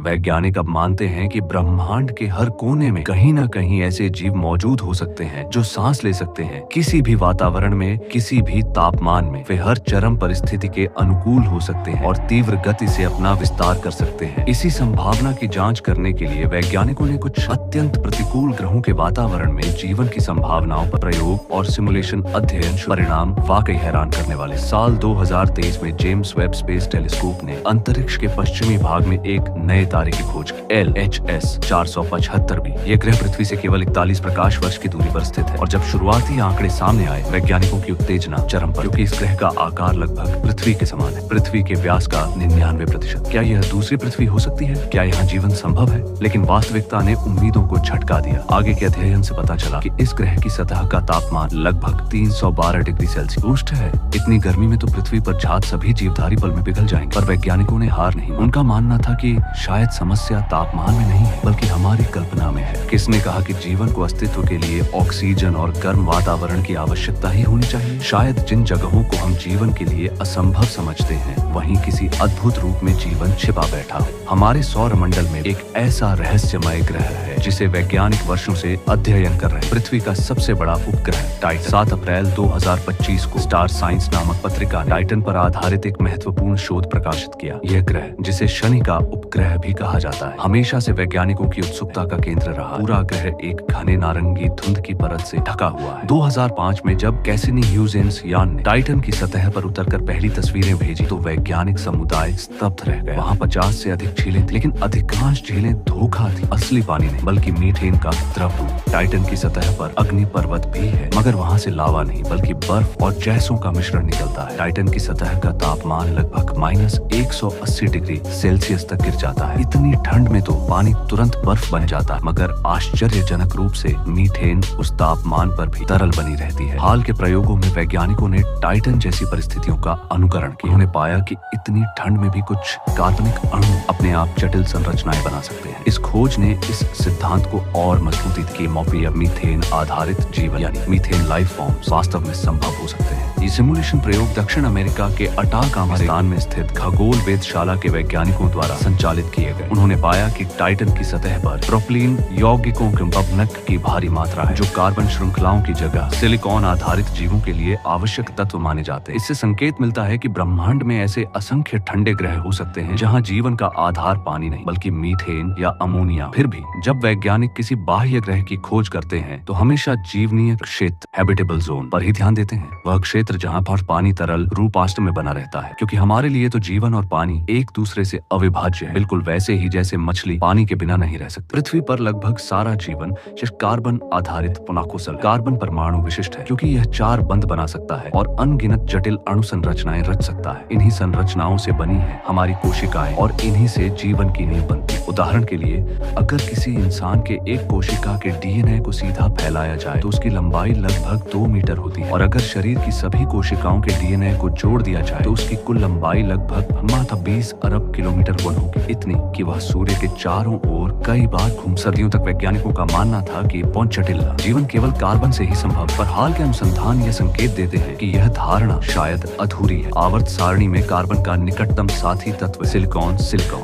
वैज्ञानिक अब मानते हैं कि ब्रह्मांड के हर कोने में कहीं न कहीं ऐसे जीव मौजूद हो सकते हैं जो सांस ले सकते हैं, किसी भी वातावरण में, किसी भी तापमान में। वे हर चरम परिस्थिति के अनुकूल हो सकते हैं और तीव्र गति से अपना विस्तार कर सकते हैं। इसी संभावना की जांच करने के लिए वैज्ञानिकों ने कुछ अत्यंत प्रतिकूल ग्रहों के वातावरण में जीवन की संभावनाओं पर प्रयोग और सिमुलेशन अध्ययन। परिणाम वाकई हैरान करने वाले। साल 2023 में जेम्स वेब स्पेस टेलीस्कोप ने अंतरिक्ष के पश्चिमी भाग में एक नए तारे की खोज की, LHS 475b। यह ग्रह पृथ्वी से केवल 41 प्रकाश वर्ष की दूरी पर स्थित है और जब शुरुआती आंकड़े सामने आए, वैज्ञानिकों की उत्तेजना चरम पर, क्योंकि इस ग्रह का आकार लगभग पृथ्वी के समान है, पृथ्वी के व्यास का 99%। क्या यह दूसरी पृथ्वी हो सकती है? क्या यहाँ जीवन संभव है? लेकिन वास्तविकता ने उम्मीदों को झटका दिया। आगे के अध्ययन से पता चला कि इस ग्रह की सतह का तापमान लगभग 312 डिग्री सेल्सियस उष्ण है। इतनी गर्मी में तो पृथ्वी पर जात सभी जीवधारी पल में पिघल जाएंगे। पर वैज्ञानिकों ने हार नहीं। उनका मानना था कि शायद समस्या तापमान में नहीं है, बल्कि हमारी कल्पना में है। किसने कहा कि जीवन को अस्तित्व के लिए ऑक्सीजन और गर्म वातावरण की आवश्यकता ही होनी चाहिए? शायद जिन जगहों को हम जीवन के लिए असंभव समझते हैं, वहीं किसी अद्भुत रूप में जीवन छिपा बैठा है। हमारे सौर मंडल में एक ऐसा रहस्यमय ग्रह है जिसे वैज्ञानिक वर्षों से अध्ययन कर रहे हैं। पृथ्वी का सबसे बड़ा उपग्रह टाइटन। 7 अप्रैल 2025 को स्टार साइंस नामक पत्रिका ने टाइटन पर आधारित एक महत्वपूर्ण शोध प्रकाशित किया। यह ग्रह, जिसे शनि का उपग्रह भी कहा जाता है, हमेशा से वैज्ञानिकों की उत्सुकता का केंद्र रहा। पूरा ग्रह एक घने नारंगी धुंध की परत से ढका हुआ है। 2005 में जब कैसिनी ह्यूजेंस यान ने टाइटन की सतह पर उतरकर पहली तस्वीरें भेजी तो वैज्ञानिक समुदाय स्तब्ध रह गया। वहाँ 50 से अधिक झीलें थी, लेकिन अधिकांश झीलें धोखा थी। असली पानी नहीं, बल्कि मीथेन का द्रव रूप। टाइटन की सतह पर अग्नि पर्वत भी है, मगर वहाँ से लावा नहीं, बल्कि बर्फ और गैसों का मिश्रण निकलता है। टाइटन की सतह का तापमान लगभग -180 डिग्री सेल्सियस तक गिर जाता है। इतनी ठंड में तो पानी तुरंत बर्फ बन जाता है, मगर आश्चर्यजनक रूप से मीथेन उस तापमान पर भी तरल बनी रहती है। हाल के प्रयोगों में वैज्ञानिकों ने टाइटन जैसी परिस्थितियों का अनुकरण किया। उन्होंने पाया कि इतनी ठंड में भी कुछ कार्बनिक अणु अपने आप जटिल संरचनाएं बना सकते हैं। इस खोज ने इस सिद्धांत को और मजबूती दी कि मीथेन आधारित जीवन यानी मीथेन लाइफ फॉर्म्स वास्तव में संभव हो सकते हैं। ये सिमुलेशन प्रयोग दक्षिण अमेरिका के अटाकामा स्थान में स्थित खगोल वेधशाला के वैज्ञानिकों द्वारा संचालित किए गए। उन्होंने पाया कि टाइटन की सतह पर प्रोपलीन यौगिकों के बवनक की भारी मात्रा है, जो कार्बन श्रृंखलाओं की जगह सिलिकॉन आधारित जीवों के लिए आवश्यक तत्व माने जाते हैं। इससे संकेत मिलता है कि ब्रह्मांड में ऐसे असंख्य ठंडे ग्रह हो सकते हैं जहाँ जीवन का आधार पानी नहीं, बल्कि मीथेन या अमोनिया। फिर भी जब वैज्ञानिक किसी बाह्य ग्रह की खोज करते हैं तो हमेशा जीवनीय क्षेत्र हैबिटेबल जोन पर ही ध्यान देते हैं। वह क्षेत्र जहाँ पर पानी तरल रूपाष्ट में बना रहता है, क्योंकि हमारे लिए तो जीवन और पानी एक दूसरे से अविभाज्य है, बिल्कुल वैसे ही जैसे मछली पानी के बिना नहीं रह सकती। पृथ्वी पर लगभग सारा जीवन सिर्फ कार्बन आधारित पुनाकुशल कार्बन परमाणु विशिष्ट है, क्योंकि यह 4 बंध बना सकता है और अनगिनत जटिल अणु संरचनाएं रच सकता है। इन्हीं संरचनाओं से बनी है हमारी कोशिकाएं और इन्हीं से जीवन की नींव बनती है। उदाहरण के लिए, अगर किसी इंसान के एक कोशिका के DNA को सीधा फैलाया जाए तो उसकी लंबाई लगभग 2 मीटर होती है, और अगर शरीर की सभी कोशिकाओं के DNA को जोड़ दिया जाए तो उसकी कुल लंबाई लगभग मात्र 20 अरब किलोमीटर वर्ग होगी। इतनी कि वह सूर्य के चारों ओर कई बार घूम। सदियों तक वैज्ञानिकों का मानना था कि बहुत जटिल जीवन केवल कार्बन से ही संभव, पर हाल के अनुसंधान यह संकेत देते हैं कि यह धारणा शायद अधूरी है। आवर्त सारणी में कार्बन का निकटतम साथी तत्व सिलिकॉन।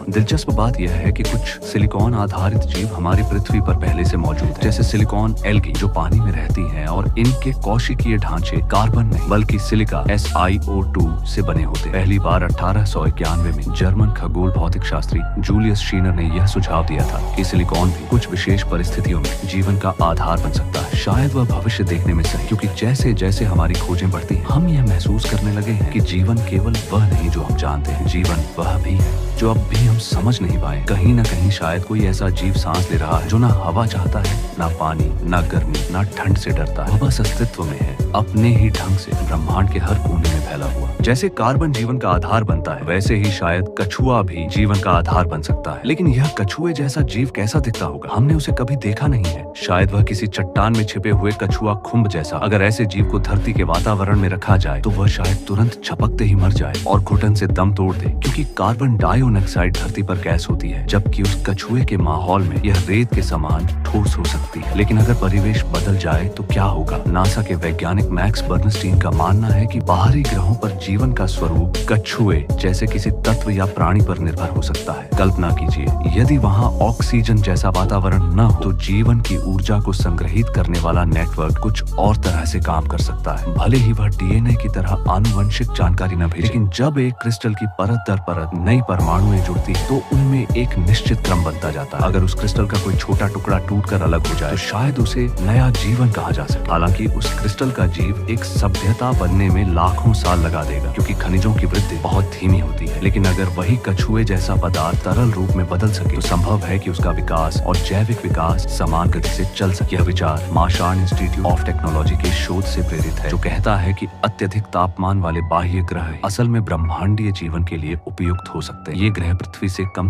दिलचस्प बात यह है कि कुछ सिलिकॉन आधारित जीव हमारी पृथ्वी पर पहले से मौजूद है, जैसे सिलिकॉन एल्गी जो पानी में रहती हैं, और इनके कोशिकीय ढांचे कार्बन नहीं बल्कि सिलिका SiO2 से बने होते हैं। पहली बार 1891 में जर्मन खगोल भौतिक शास्त्री जूलियस शीनर ने यह सुझाव दिया था कि सिलिकॉन भी कुछ विशेष परिस्थितियों में जीवन का आधार बन सकता है। शायद वह भविष्य देखने में सही, क्योंकि जैसे जैसे हमारी खोजें बढ़ती हैं, हम यह महसूस करने लगे हैं कि जीवन केवल वह नहीं जो हम जानते हैं, जीवन वह भी है जो अब भी हम समझ नहीं पाए। कहीं न कहीं शायद कोई ऐसा जीव सांस ले रहा है जो ना हवा चाहता है, ना पानी, ना गर्मी, ना ठंड से डरता है। वह बस अस्तित्व में है, अपने ही ढंग से ब्रह्मांड के हर कोने में फैला हुआ। जैसे कार्बन जीवन का आधार बनता है, वैसे ही शायद कछुआ भी जीवन का आधार बन सकता है। लेकिन यह कछुए जैसा जीव कैसा दिखता होगा? हमने उसे कभी देखा नहीं है। शायद वह किसी चट्टान में छिपे हुए कछुआ खुम्ब जैसा। अगर ऐसे जीव को धरती के वातावरण में रखा जाए तो वह शायद तुरंत छपकते ही मर जाए और घुटन से दम तोड़ दे, क्योंकि कार्बन डाइऑक्साइड धरती पर गैस होती है, जबकि कि उस कछुए के माहौल में यह रेत के समान ठोस हो सकती है। लेकिन अगर परिवेश बदल जाए तो क्या होगा? नासा के वैज्ञानिक मैक्स बर्नस्टीन का मानना है कि बाहरी ग्रहों पर जीवन का स्वरूप कछुए जैसे किसी तत्व या प्राणी पर निर्भर हो सकता है। कल्पना कीजिए, यदि वहाँ ऑक्सीजन जैसा वातावरण न हो तो जीवन की ऊर्जा को संग्रहित करने वाला नेटवर्क कुछ और तरह से काम कर सकता है। भले ही वह डीएनए की तरह आनुवंशिक जानकारी न भेजे, लेकिन जब एक क्रिस्टल की परत दर परत नई परमाणुएं जुड़ती है तो उनमें एक निश्चित क्रम बनता जाता है। अगर उस क्रिस्टल का कोई छोटा टुकड़ा टूटकर अलग हो जाए तो शायद उसे नया जीवन कहा जा सके। हालांकि उस क्रिस्टल का जीव एक सभ्यता बनने में लाखों साल लगा देगा, क्योंकि खनिजों की वृद्धि बहुत धीमी होती है। लेकिन अगर वही कछुए जैसा पदार्थ तरल रूप में बदल सके तो संभव है कि उसका विकास और जैविक विकास समान गति से चल सके। यह विचार मार्शल इंस्टीट्यूट ऑफ टेक्नोलॉजी के शोध से प्रेरित है, जो कहता है कि अत्यधिक तापमान वाले बाह्य ग्रह असल में ब्रह्मांडीय जीवन के लिए उपयुक्त हो सकते हैं। ये ग्रह पृथ्वी से कम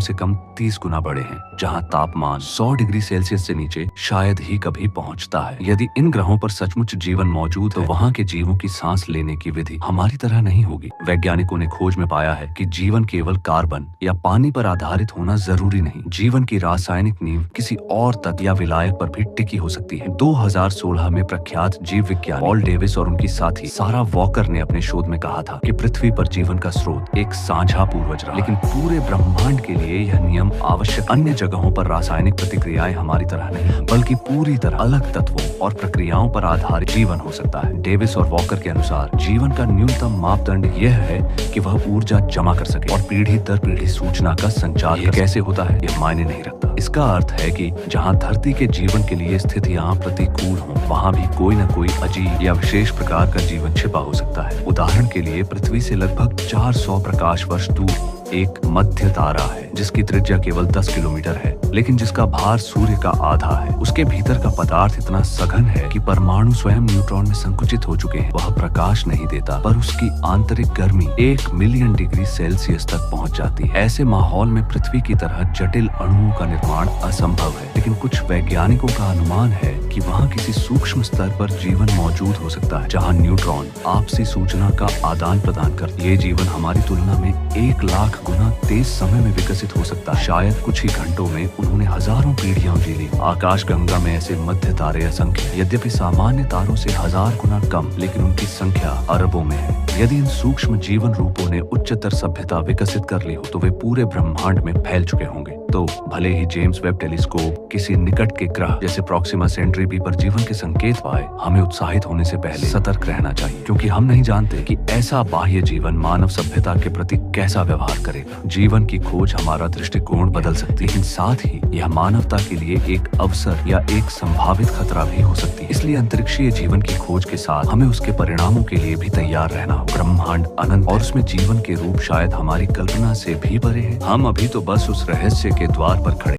30 गुना बड़े हैं, जहाँ तापमान 100 डिग्री सेल्सियस से नीचे शायद ही कभी पहुँचता है। यदि इन ग्रहों पर सचमुच जीवन मौजूद तो वहाँ के जीवों की सांस लेने की विधि हमारी तरह नहीं होगी। वैज्ञानिकों ने खोज में पाया है कि जीवन केवल कार्बन या पानी पर आधारित होना जरूरी नहीं। जीवन की रासायनिक नींव किसी और तत्व या विलायक पर भी टिकी हो सकती है। 2016 में प्रख्यात जीव विज्ञानी पॉल डेविस और उनकी साथी सारा वॉकर ने अपने शोध में कहा था कि पृथ्वी पर जीवन का स्रोत एक साझा पूर्वज रहा, लेकिन पूरे ब्रह्मांड के लिए यह नियम आवश्यक। अन्य जगहों पर रासायनिक प्रतिक्रियाएं हमारी तरह नहीं, बल्कि पूरी तरह अलग तत्वों और प्रक्रियाओं पर आधारित जीवन हो सकता है। डेविस और वॉकर के अनुसार जीवन का न्यूनतम मापदंड यह है कि वह ऊर्जा जमा कर सके और पीढ़ी दर पीढ़ी सूचना का संचार। यह कैसे होता है यह मायने नहीं रखता। इसका अर्थ है कि जहाँ धरती के जीवन के लिए स्थितियां प्रतिकूल हों, वहाँ भी कोई न कोई अजीब या विशेष प्रकार का जीवन छिपा हो सकता है। उदाहरण के लिए पृथ्वी से लगभग 400 प्रकाश वर्ष दूर एक मध्य तारा है, जिसकी त्रिज्या केवल 10 किलोमीटर है, लेकिन जिसका भार सूर्य का आधा है। उसके भीतर का पदार्थ इतना सघन है कि परमाणु स्वयं न्यूट्रॉन में संकुचित हो चुके हैं। वह प्रकाश नहीं देता, पर उसकी आंतरिक गर्मी 1 मिलियन डिग्री सेल्सियस तक पहुंच जाती है। ऐसे माहौल में पृथ्वी की तरह जटिल अणुओं का निर्माण असंभव है, लेकिन कुछ वैज्ञानिकों का अनुमान है कि वहाँ किसी सूक्ष्म स्तर पर जीवन मौजूद हो सकता है, जहाँ न्यूट्रॉन आपसी सूचना का आदान प्रदान करते हैं। ये जीवन हमारी तुलना में 1 लाख गुना तेज समय में विकसित हो सकता है। शायद कुछ ही घंटों में उन्होंने हजारों पीढ़ियां जी ली। आकाश गंगा में ऐसे मध्य तारे असंख्य, यद्यपि सामान्य तारों से 1000 गुना कम, लेकिन उनकी संख्या अरबों में है। यदि इन सूक्ष्म जीवन रूपों ने उच्चतर सभ्यता विकसित कर ली हो तो वे पूरे ब्रह्मांड में फैल चुके होंगे। तो भले ही जेम्स वेब टेलीस्कोप किसी निकट के ग्रह जैसे प्रॉक्सिमा सेंटरी बी पर जीवन के संकेत पाए, हमें उत्साहित होने से पहले सतर्क रहना चाहिए, क्योंकि हम नहीं जानते कि ऐसा बाह्य जीवन मानव सभ्यता के प्रति कैसा व्यवहार करेगा। जीवन की खोज हमारा दृष्टिकोण बदल सकती है, लेकिन साथ ही यह मानवता के लिए एक अवसर या एक संभावित खतरा भी हो सकती है। इसलिए अंतरिक्षीय जीवन की खोज के साथ हमें उसके परिणामों के लिए भी तैयार रहना होगा। ब्रह्मांड अनंत और उसमें जीवन के रूप शायद हमारी कल्पना से भी परे है। हम अभी तो बस उस रहस्य के द्वार पर खड़े